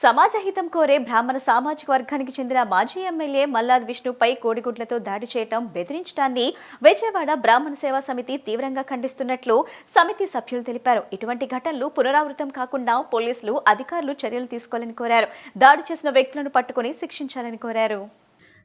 సమాజ హితం కోరే బ్రాహ్మణ సామాజిక వర్గానికి చెందిన మాజీ ఎమ్మెల్యే మల్లాద్ విష్ణుపై కోడిగుడ్లతో దాడి చేయటం, బెదిరించడాన్ని విజయవాడ బ్రాహ్మణ సేవా సమితి తీవ్రంగా ఖండిస్తున్నట్లు సమితి సభ్యులు తెలిపారు. ఇటువంటి ఘటనలు పునరావృతం కాకుండా పోలీసులు, అధికారులు చర్యలు తీసుకోవాలని కోరారు. దాడి చేసిన వ్యక్తులను పట్టుకుని శిక్షించాలని కోరారు.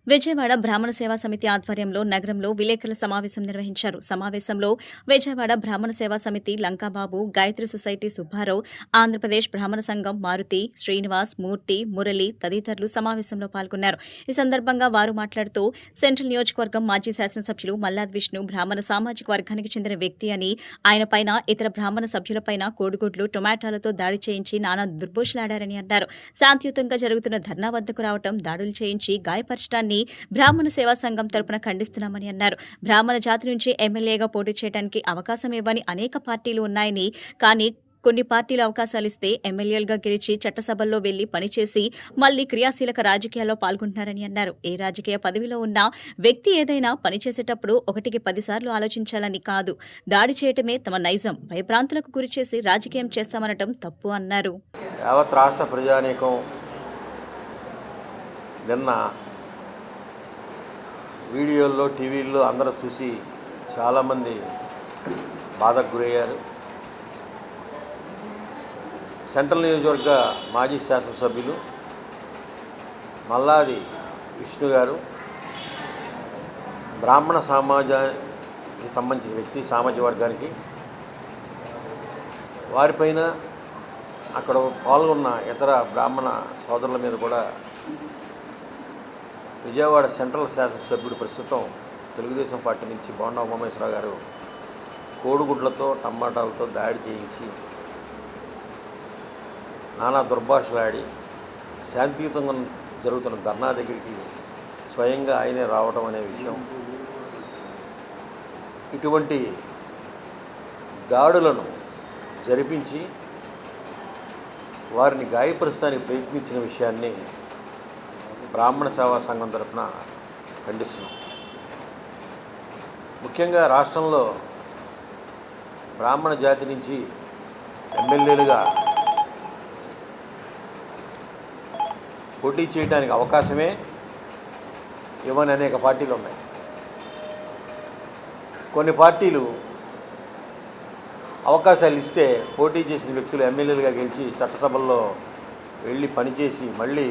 విజయవాడ బ్రాహ్మణ సేవా సమితి ఆధ్వర్యంలో నగరంలో విలేకరుల సమావేశం నిర్వహించారు. సమావేశంలో విజయవాడ బ్రాహ్మణ సేవా సమితి లంకాబాబు, గాయత్రి సొసైటీ సుబ్బారావు, ఆంధ్రప్రదేశ్ బ్రాహ్మణ సంఘం మారుతి, శ్రీనివాస్, మూర్తి, మురళి తదితరులు సమావేశంలో పాల్గొన్నారు. ఈ సందర్భంగా వారు మాట్లాడుతూ సెంట్రల్ నియోజకవర్గం మాజీ శాసనసభ్యులు మల్లాద్ విష్ణు బ్రాహ్మణ సామాజిక వర్గానికి చెందిన వ్యక్తి అని, ఆయనపైన ఇతర బ్రాహ్మణ సభ్యులపైన కోడిగుడ్లు, టొమాటోలతో దాడి చేయించి నానా దుర్భోషలాడారని అన్నారు. శాంతియుతంగా జరుగుతున్న ధర్నా వద్దకు రావడం, దాడులు చేయించి గాయపరచడాన్ని బ్రాహ్మణ సేవా సంఘం తరపున ఖండిస్తున్నామని అన్నారు. బ్రాహ్మణ జాతి నుంచి ఎమ్మెల్యేగా పోటీ చేయడానికి అవకాశం ఇవ్వని అనేక పార్టీలు ఉన్నాయని, కానీ కొన్ని పార్టీలు అవకాశాలిస్తే ఎమ్మెల్యేలుగా గెలిచి చట్టసభల్లో వెళ్లి పనిచేసి మళ్లీ క్రియాశీలక రాజకీయాల్లో పాల్గొంటున్నారని అన్నారు. ఏ రాజకీయ పదవిలో ఉన్న వ్యక్తి ఏదైనా పనిచేసేటప్పుడు 1కి 10 సార్లు ఆలోచించాలని కాదు, దాడి చేయటమే తమ నైజం, భయభ్రాంతులకు గురిచేసి రాజకీయం చేస్తామనటం తప్పు అన్నారు. యావత్ రాష్ట్ర ప్రజానీకం నిన్న వీడియోల్లో, టీవీల్లో అందరూ చూసి చాలామంది బాధకు గురయ్యారు. సెంట్రల్ నియోజకవర్గ మాజీ శాసనసభ్యులు మల్లాది విష్ణు గారు బ్రాహ్మణ సమాజానికి సంబంధించిన వ్యక్తి, సామాజిక వర్గానికి, వారిపైన అక్కడ పాల్గొన్న ఇతర బ్రాహ్మణ సోదరుల మీద కూడా విజయవాడ సెంట్రల్ శాసనసభ్యుడు, ప్రస్తుతం తెలుగుదేశం పార్టీ నుంచి బోండా ఉమామహేశ్వరరావు గారు కోడిగుడ్లతో, టమాటాలతో దాడి చేయించి నానా దుర్భాషలాడి శాంతియుతంగా జరుగుతున్న ధర్నా దగ్గరికి స్వయంగా ఆయనే రావడం అనే విషయం, ఇటువంటి దాడులను జరిపించి వారిని గాయపరచడానికి ప్రయత్నించిన విషయాన్ని బ్రాహ్మణ సేవా సంఘం తరఫున ఖండిస్తున్నాం. ముఖ్యంగా రాష్ట్రంలో బ్రాహ్మణ జాతి నుంచి ఎమ్మెల్యేలుగా పోటీ చేయడానికి అవకాశమే ఇవ్వని అనేక పార్టీలు ఉన్నాయి. కొన్ని పార్టీలు అవకాశాలు ఇస్తే పోటీ చేసిన వ్యక్తులు ఎమ్మెల్యేలుగా గెలిచి చట్టసభల్లో వెళ్ళి పనిచేసి మళ్ళీ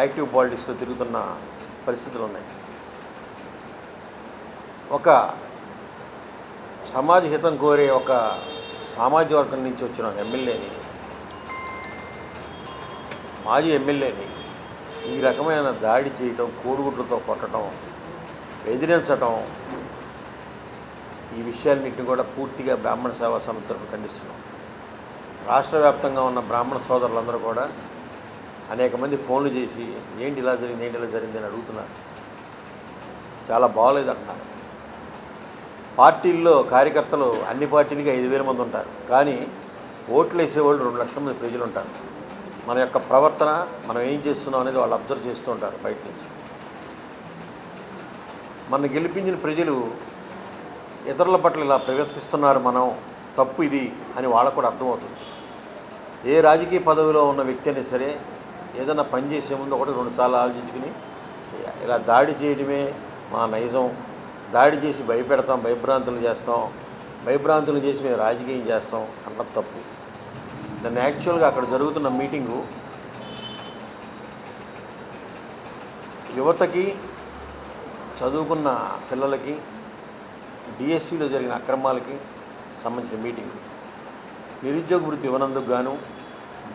యాక్టివ్ పాలిటిక్స్లో తిరుగుతున్న పరిస్థితులు ఉన్నాయి. ఒక సమాజ హితం కోరే ఒక సామాజిక వర్గం నుంచి వచ్చిన ఎమ్మెల్యేని, మాజీ ఎమ్మెల్యేని ఈ రకమైన దాడి చేయటం, కోడిగుడ్లతో కొట్టడం, బెదిరించటం, ఈ విషయాలన్నింటినీ కూడా పూర్తిగా బ్రాహ్మణ సేవా సమితి తరఫున ఖండిస్తున్నాం. రాష్ట్ర వ్యాప్తంగా ఉన్న బ్రాహ్మణ సోదరులందరూ కూడా అనేక మంది ఫోన్లు చేసి ఏంటి ఇలా జరిగింది, ఏంటి ఇలా జరిగింది అని అడుగుతున్నారు. చాలా బాగోలేదు అంటున్నారు. పార్టీల్లో కార్యకర్తలు అన్ని పార్టీలకి 5,000 మంది ఉంటారు, కానీ ఓట్లు వేసేవాళ్ళు 2 లక్షల మంది ప్రజలు ఉంటారు. మన యొక్క ప్రవర్తన, మనం ఏం చేస్తున్నాం అనేది వాళ్ళు అబ్జర్వ్ చేస్తూ ఉంటారు బయట నుంచి. మన గెలిపించిన ప్రజలు ఇతరుల పట్ల ఇలా ప్రవర్తిస్తున్నారు, మనం తప్పు ఇది అని వాళ్ళకు కూడా అర్థమవుతుంది. ఏ రాజకీయ పదవిలో ఉన్న వ్యక్తి అయినా సరే ఏదైనా పని చేసే ముందు 1-2 సార్లు ఆలోచించుకుని చేయాలి. ఇలా దాడి చేయడమే మా నైజం, దాడి చేసి భయపెడతాం, భయభ్రాంతులు చేస్తాం, భయభ్రాంతులు చేసి మేము రాజకీయం చేస్తాం అన్న తప్పు. దాన్ని యాక్చువల్గా అక్కడ జరుగుతున్న మీటింగు యువతకి, చదువుకున్న పిల్లలకి, డిఎస్సిలో జరిగిన అక్రమాలకి సంబంధించిన మీటింగు. నిరుద్యోగ వృత్తి ఇవ్వనందుకు గాను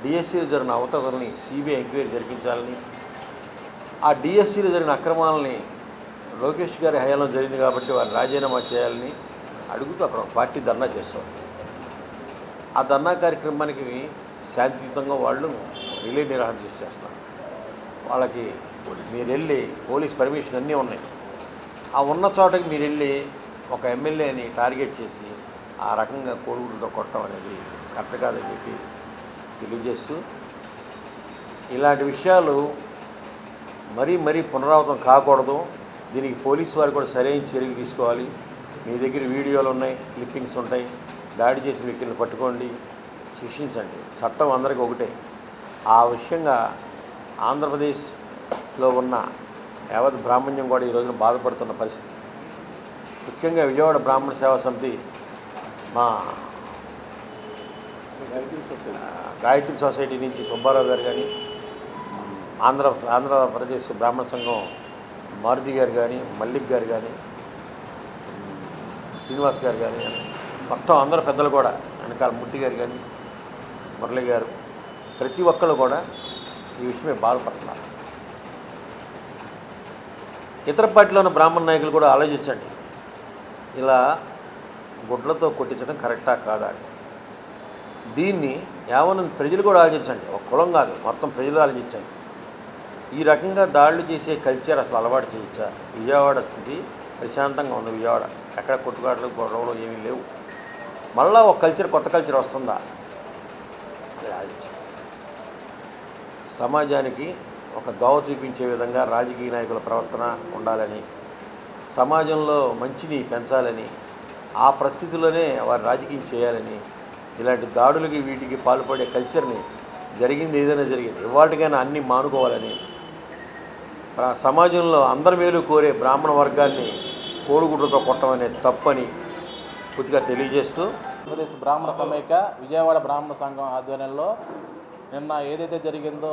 డిఎస్సిలో జరిగిన అవతవకల్ని సిబిఐ ఎంక్వైరీ జరిపించాలని, ఆ డిఎస్సిలో జరిగిన అక్రమాలని లోకేష్ గారి హయాంలో జరిగింది కాబట్టి వారిని రాజీనామా చేయాలని అడుగుతూ అక్కడ పార్టీ ధర్నా చేస్తారు. ఆ ధర్నా కార్యక్రమానికి శాంతియుతంగా వాళ్ళు రిలే నిరాహార చేస్తున్నారు. వాళ్ళకి మీరు వెళ్ళి పోలీస్ పర్మిషన్ అన్నీ ఉన్నాయి, ఆ ఉన్న చోటకి మీరు వెళ్ళి ఒక ఎమ్మెల్యేని టార్గెట్ చేసి ఆ రకంగా కోడిగుడ్లతో కొట్టడం అనేది కరెక్ట్ కాదని చెప్పి తెలియజేస్తూ, ఇలాంటి విషయాలు మరీ పునరావృతం కాకూడదు. దీనికి పోలీసు వారు కూడా సరైన చర్యలు తీసుకోవాలి. మీ దగ్గర వీడియోలు ఉన్నాయి, క్లిప్పింగ్స్ ఉంటాయి, దాడి చేసిన వ్యక్తులను పట్టుకోండి, శిక్షించండి. చట్టం అందరికీ ఒకటే. ఆ విషయంగా ఆంధ్రప్రదేశ్లో ఉన్న యావత్ బ్రాహ్మణ్యం కూడా ఈ రోజున బాధపడుతున్న పరిస్థితి. ముఖ్యంగా విజయవాడ బ్రాహ్మణ సేవా సమితి మా గాయత్రి సొసైటీ నుంచి సుబ్బారావు గారు కానీ, ఆంధ్రప్రదేశ్ బ్రాహ్మణ సంఘం మారుతి గారు కానీ, మల్లిక్ గారు కానీ, శ్రీనివాస్ గారు కానీ, మొత్తం అందరు పెద్దలు కూడా, వెనకాల ముట్టి గారు కానీ, మురళి గారు, ప్రతి ఒక్కళ్ళు కూడా ఈ విషయమే బాధపడుతున్నారు. ఇతర పార్టీలో ఉన్న బ్రాహ్మణ నాయకులు కూడా ఆలోచించండి, ఇలా గుడ్లతో కొట్టించడం కరెక్టా కాదా అని. దీన్ని యావన ప్రజలు కూడా ఆలోచించండి, ఒక కులం కాదు, మొత్తం ప్రజలు ఆలోచించండి. ఈ రకంగా దాడులు చేసే కల్చర్ అసలు అలవాటు చేయొచ్చా? విజయవాడ స్థితి ప్రశాంతంగా ఉంది. విజయవాడ ఎక్కడ కొట్టుకాటలు గొడవలు ఏమీ లేవు. మళ్ళా ఒక కల్చర్, కొత్త కల్చర్ వస్తుందా? సమాజానికి ఒక దోవ చూపించే విధంగా రాజకీయ నాయకుల ప్రవర్తన ఉండాలని, సమాజంలో మంచిని పెంచాలని, ఆ పరిస్థితుల్లోనే వారు రాజకీయం చేయాలని, ఇలాంటి దాడులకి వీటికి పాల్పడే కల్చర్ని జరిగింది ఏదైనా జరిగింది ఇవాటికైనా అన్నీ మానుకోవాలని, సమాజంలో అందరి మేలు కోరే బ్రాహ్మణ వర్గాన్ని కోడిగుడ్లతో కొట్టమనే తప్పని పూర్తిగా తెలియజేస్తూ, ఆంధ్రప్రదేశ్ బ్రాహ్మణ సమైక్య విజయవాడ బ్రాహ్మణ సంఘం ఆధ్వర్యంలో నిన్న ఏదైతే జరిగిందో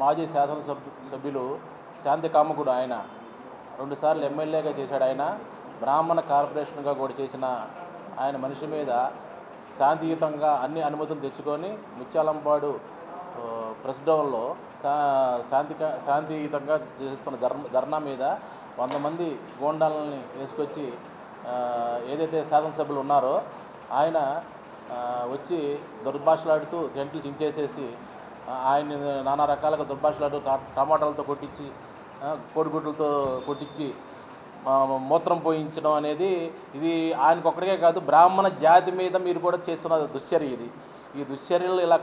మాజీ శాసనసభ్యులు శాంతి కామకుడు ఆయన 2 సార్లు ఎమ్మెల్యేగా చేశాడు. ఆయన బ్రాహ్మణ కార్పొరేషన్గా కూడా చేసిన ఆయన మనిషి మీద శాంతియుతంగా అన్ని అనుమతులు తెచ్చుకొని ముత్యాలంపాడు ప్రెసిడెంట్లో శాంతియుతంగా చేస్తున్న ధర్నా మీద 100 మంది గోండాలని వేసుకొచ్చి ఏదైతే శాసనసభ్యులు ఉన్నారో ఆయన వచ్చి దుర్భాషలాడుతూ టెంట్లు చించేసేసి ఆయన్ని నానా రకాలుగా దుర్భాషలాడుతూ టమాటాలతో కొట్టించి, కోడిగుడ్లతో కొట్టించి మూత్రం పోయించడం అనేది ఇది ఆయనకొక్కడికే కాదు, బ్రాహ్మణ జాతి మీద మీరు కూడా చేస్తున్న దుశ్చర్య ఇది. ఈ దుశ్చర్యలు ఇలా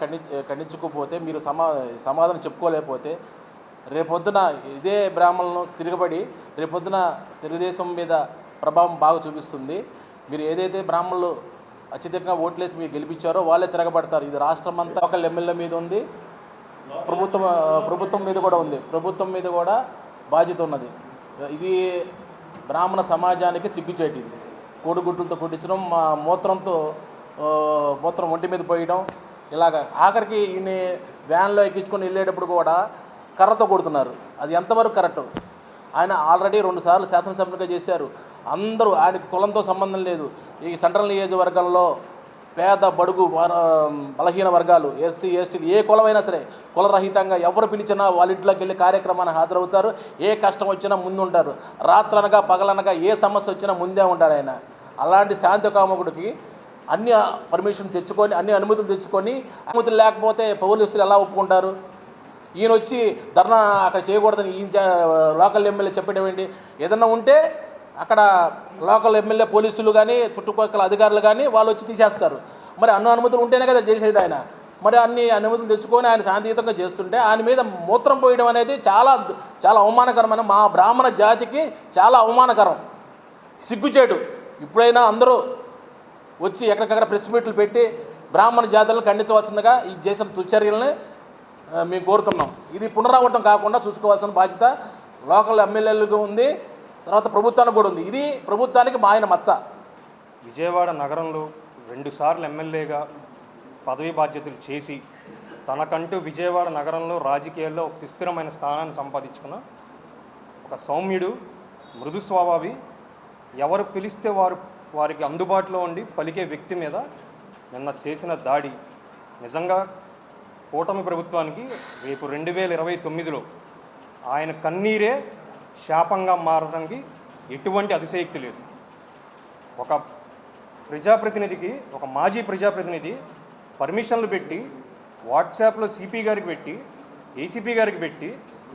ఖండించుకోకపోతే, మీరు సమాధానం చెప్పుకోలేకపోతే, రేపొద్దున ఇదే బ్రాహ్మణులను తిరగబడి రేపొద్దున తెలుగుదేశం మీద ప్రభావం బాగా చూపిస్తుంది. మీరు ఏదైతే బ్రాహ్మణులు అత్యధికంగా ఓట్లేసి మీరు గెలిపించారో వాళ్ళే తిరగబడతారు. ఇది రాష్ట్రం అంతా ఒక ఎమ్మెల్యే మీద ఉంది, ప్రభుత్వం మీద కూడా ఉంది, ప్రభుత్వం మీద కూడా బాధ్యత ఉన్నది. ఇది బ్రాహ్మణ సమాజానికి సిగ్గుచేటు. ఇది కోడిగుడ్లతో కొట్టించడం, మూత్రం ఒంటి మీద పోయడం, ఇలాగ ఆఖరికి ఈయన వ్యాన్లో ఎక్కించుకొని వెళ్ళేటప్పుడు కూడా కర్రతో కొడుతున్నారు. అది ఎంతవరకు కరెక్టు? ఆయన ఆల్రెడీ 2 సార్లు శాసనసభ్యులుగా చేశారు. అందరూ, ఆయనకు కులంతో సంబంధం లేదు. ఈ సెంట్రల్ నియోజకవర్గంలో పేద బడుగు బలహీన వర్గాలు, ఎస్సీ ఎస్టీలు, ఏ కులమైనా సరే కులరహితంగా ఎవరు పిలిచినా వాళ్ళ ఇంట్లోకి వెళ్ళి కార్యక్రమాన్ని హాజరవుతారు. ఏ కష్టం వచ్చినా ముందు ఉంటారు. రాత్రనగా పగలనగా ఏ సమస్య వచ్చినా ముందే ఉంటారు ఆయన. అలాంటి శాంతికామకుడికి అన్ని పర్మిషన్ తెచ్చుకొని, అన్ని అనుమతులు తెచ్చుకొని, అనుమతులు లేకపోతే పోలీసులు ఎలా ఒప్పుకుంటారు? ఈయన వచ్చి ధర్నా అక్కడ చేయకూడదని ఈయన లోకల్ ఎమ్మెల్యే చెప్పడం ఏంటి? ఏదన్నా ఉంటే అక్కడ లోకల్ ఎమ్మెల్యే పోలీసులు కానీ చుట్టుపక్కల అధికారులు కానీ వాళ్ళు వచ్చి తీసేస్తారు. మరి అన్ని అనుమతులు ఉంటేనే కదా చేసేది ఆయన. మరి అన్ని అనుమతులు తెచ్చుకొని ఆయన శాంతియుతంగా చేస్తుంటే ఆయన మీద మూత్రం పోయడం అనేది చాలా చాలా అవమానకరమైన, మా బ్రాహ్మణ జాతికి చాలా అవమానకరం, సిగ్గుచేటు. ఇప్పుడైనా అందరూ వచ్చి ఎక్కడికక్కడ ప్రెస్ మీట్లు పెట్టి బ్రాహ్మణ జాతులను ఖండించవలసిందిగా ఈ చేసిన దుశ్చర్యలని మేము కోరుతున్నాం. ఇది పునరావృతం కాకుండా చూసుకోవాల్సిన బాధ్యత లోకల్ ఎమ్మెల్యేలకు ఉంది, తర్వాత ప్రభుత్వానికి కూడా ఉంది. ఇది ప్రభుత్వానికి మాయన మచ్చ. విజయవాడ నగరంలో 2 సార్లు ఎమ్మెల్యేగా పదవీ బాధ్యతలు చేసి తనకంటూ విజయవాడ నగరంలో రాజకీయాల్లో ఒక సుస్థిరమైన స్థానాన్ని సంపాదించుకున్న ఒక సౌమ్యుడు, మృదు స్వభావి, ఎవరు పిలిస్తే వారికి అందుబాటులో ఉండి పలికే వ్యక్తి మీద నిన్న చేసిన దాడి నిజంగా కూటమి ప్రభుత్వానికి రేపు 2029లో ఆయన కన్నీరే శాపంగా మారడానికి ఎటువంటి అతిశయక్తి లేదు. ఒక ప్రజాప్రతినిధికి, ఒక మాజీ ప్రజాప్రతినిధి పర్మిషన్లు పెట్టి వాట్సాప్లో సిపి గారికి పెట్టి, ఏసీపీ గారికి పెట్టి,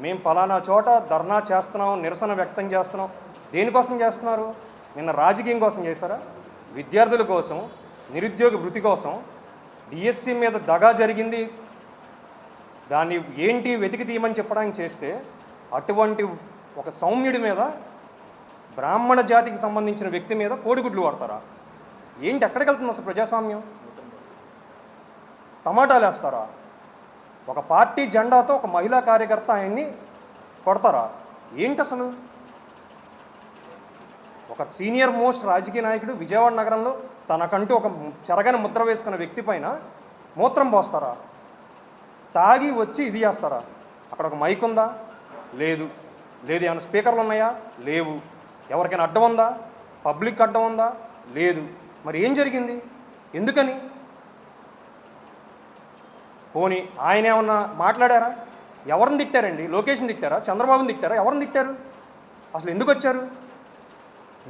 మేము పలానా చోట ధర్నా చేస్తున్నాం, నిరసన వ్యక్తం చేస్తున్నాం. దేనికోసం చేస్తున్నారు? నిన్న రాజకీయం కోసం చేశారా? విద్యార్థుల కోసం, నిరుద్యోగ వృత్తి కోసం, డిఎస్సి మీద దగా జరిగింది, దాన్ని ఏంటి వెతికి తీయమని చెప్పడానికి చేస్తే, అటువంటి ఒక సౌమ్యుడి మీద, బ్రాహ్మణ జాతికి సంబంధించిన వ్యక్తి మీద కోడిగుడ్లు వాడతారా? ఏంటి? ఎక్కడికి వెళ్తుంది అసలు ప్రజాస్వామ్యం? టమాటాలు వేస్తారా? ఒక పార్టీ జెండాతో ఒక మహిళా కార్యకర్త ఆయన్ని కొడతారా? ఏంటి అసలు? ఒక సీనియర్ మోస్ట్ రాజకీయ నాయకుడు విజయవాడ నగరంలో తనకంటూ ఒక చెరగని ముద్ర వేసుకున్న వ్యక్తి పైన మూత్రం పోస్తారా? తాగి వచ్చి ఇది చేస్తారా? అక్కడ ఒక మైక్ ఉందా? లేదు. లేదు. ఏమైనా స్పీకర్లు ఉన్నాయా? లేవు. ఎవరికైనా అడ్డం ఉందా? పబ్లిక్ అడ్డం ఉందా? లేదు. మరి ఏం జరిగింది? ఎందుకని? పోనీ ఆయన ఏమన్నా మాట్లాడారా? ఎవరిని తిట్టారండి? లోకేష్ని తిట్టారా? చంద్రబాబుని తిట్టారా? ఎవరిని తిట్టారు? అసలు ఎందుకు వచ్చారు?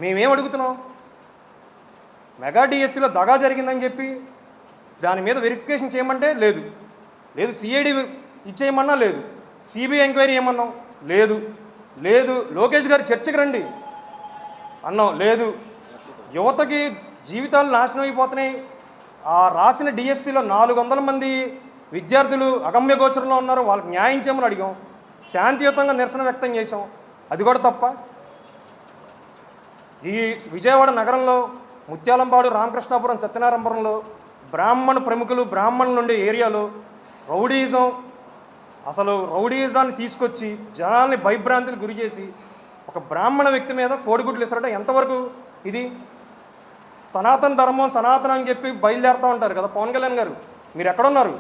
మేమేం అడుగుతున్నాం? మెగా డిఎస్సిలో దగా జరిగిందని చెప్పి దాని మీద వెరిఫికేషన్ చేయమంటే లేదు. లేదు. సిఐడి ఇచ్చేయమన్నా లేదు. సిబిఐ ఎంక్వైరీ ఏమన్నాం? లేదు. లేదు. లోకేష్ గారు చర్చకు రండి అన్నాం. లేదు. యువతకి జీవితాలు నాశనం అయిపోతున్నాయి. ఆ రాసిన డిఎస్సిలో 400 మంది విద్యార్థులు అగమ్య గోచరంలో ఉన్నారు. వాళ్ళకి న్యాయం చేయమని అడిగాం. శాంతియుతంగా నిరసన వ్యక్తం చేసాం. అది కూడా తప్ప? ఈ విజయవాడ నగరంలో ముత్యాలంపాడు, రామకృష్ణాపురం, సత్యనారాయణపురంలో బ్రాహ్మణ ప్రముఖులు, బ్రాహ్మణులు ఉండే ఏరియాలో రౌడీయిజం, అసలు రౌడీయిజాన్ని తీసుకొచ్చి జనాల్ని భయభ్రాంతులు గురి చేసి ఒక బ్రాహ్మణ వ్యక్తి మీద కోడిగుడ్లు ఇస్తారంటే ఎంతవరకు ఇది? సనాతన ధర్మం, సనాతనం అని చెప్పి బయలుదేరుతూ ఉంటారు కదా పవన్ కళ్యాణ్ గారు. మీరు ఎక్కడున్నారు?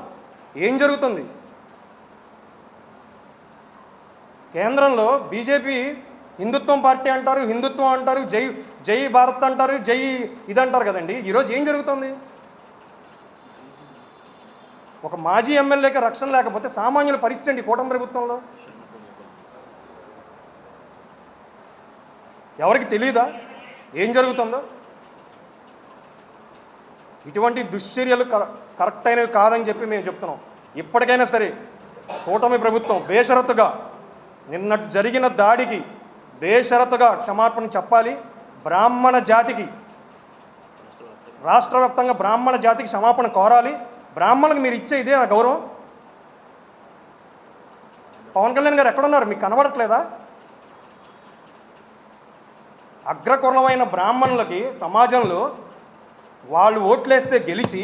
ఏం జరుగుతుంది? కేంద్రంలో బీజేపీ హిందుత్వం పార్టీ అంటారు, హిందుత్వం అంటారు, జై జై భారత్ అంటారు, జై ఇదంటారు కదండి. ఈరోజు ఏం జరుగుతుంది? ఒక మాజీ ఎమ్మెల్యేకి రక్షణ లేకపోతే సామాన్యుల పరిస్థితి అండి కూటమి ప్రభుత్వంలో. ఎవరికి తెలియదా ఏం జరుగుతుందో? ఇటువంటి దుశ్చర్యలు కరెక్ట్ అయినవి కాదని చెప్పి మేము చెప్తున్నాం. ఇప్పటికైనా సరే కూటమి ప్రభుత్వం బేషరతుగా నిన్నటి జరిగిన దాడికి బేషరతుగా క్షమాపణ చెప్పాలి. బ్రాహ్మణ జాతికి, రాష్ట్ర వ్యాప్తంగా బ్రాహ్మణ జాతికి క్షమాపణ కోరాలి. బ్రాహ్మణులకు మీరు ఇచ్చే ఇదే నా గౌరవం. పవన్ కళ్యాణ్ గారు ఎక్కడున్నారు? మీకు కనబడట్లేదా? అగ్రకులమైన బ్రాహ్మణులకి సమాజంలో వాళ్ళు ఓట్లేస్తే గెలిచి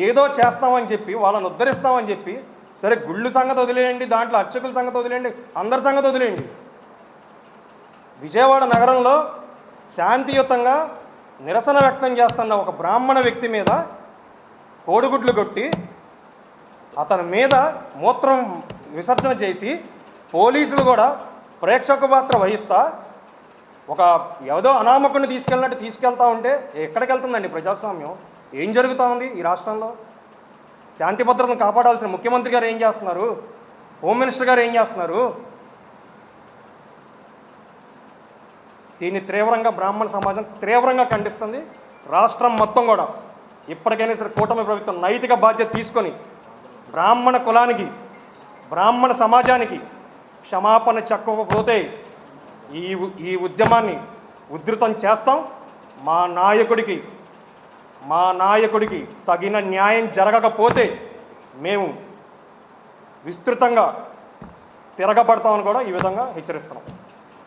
ఏదో చేస్తామని చెప్పి వాళ్ళని ఉద్ధరిస్తామని చెప్పి, సరే గుళ్ళు సంగతి వదిలేయండి, దాంట్లో అర్చకుల సంగతి వదిలేయండి, అందరి సంగతి వదిలేయండి. విజయవాడ నగరంలో శాంతియుతంగా నిరసన వ్యక్తం చేస్తున్న ఒక బ్రాహ్మణ వ్యక్తి మీద కోడిగుడ్లు కొట్టి అతని మీద మూత్రం విసర్జన చేసి పోలీసులు కూడా ప్రేక్షక పాత్ర వహిస్తా ఒక ఏదో అనామకుడిని తీసుకెళ్తా ఉంటే ఎక్కడికి వెళ్తుందండి ప్రజాస్వామ్యం? ఏం జరుగుతూ ఉంది ఈ రాష్ట్రంలో? శాంతి భద్రతను కాపాడాల్సిన ముఖ్యమంత్రి గారు ఏం చేస్తున్నారు? హోమ్ మినిస్టర్ గారు ఏం చేస్తున్నారు? దీన్ని తీవ్రంగా బ్రాహ్మణ సమాజం తీవ్రంగా ఖండిస్తుంది. రాష్ట్రం మొత్తం కూడా ఇప్పటికైనా సరే కూటమి ప్రభుత్వం నైతిక బాధ్యత తీసుకొని బ్రాహ్మణ కులానికి, బ్రాహ్మణ సమాజానికి క్షమాపణ చెప్పకపోతే ఈ ఉద్యమాన్ని ఉధృతం చేస్తాం. మా నాయకుడికి తగిన న్యాయం జరగకపోతే మేము విస్తృతంగా తిరగబడతామని కూడా ఈ విధంగా హెచ్చరిస్తున్నాం.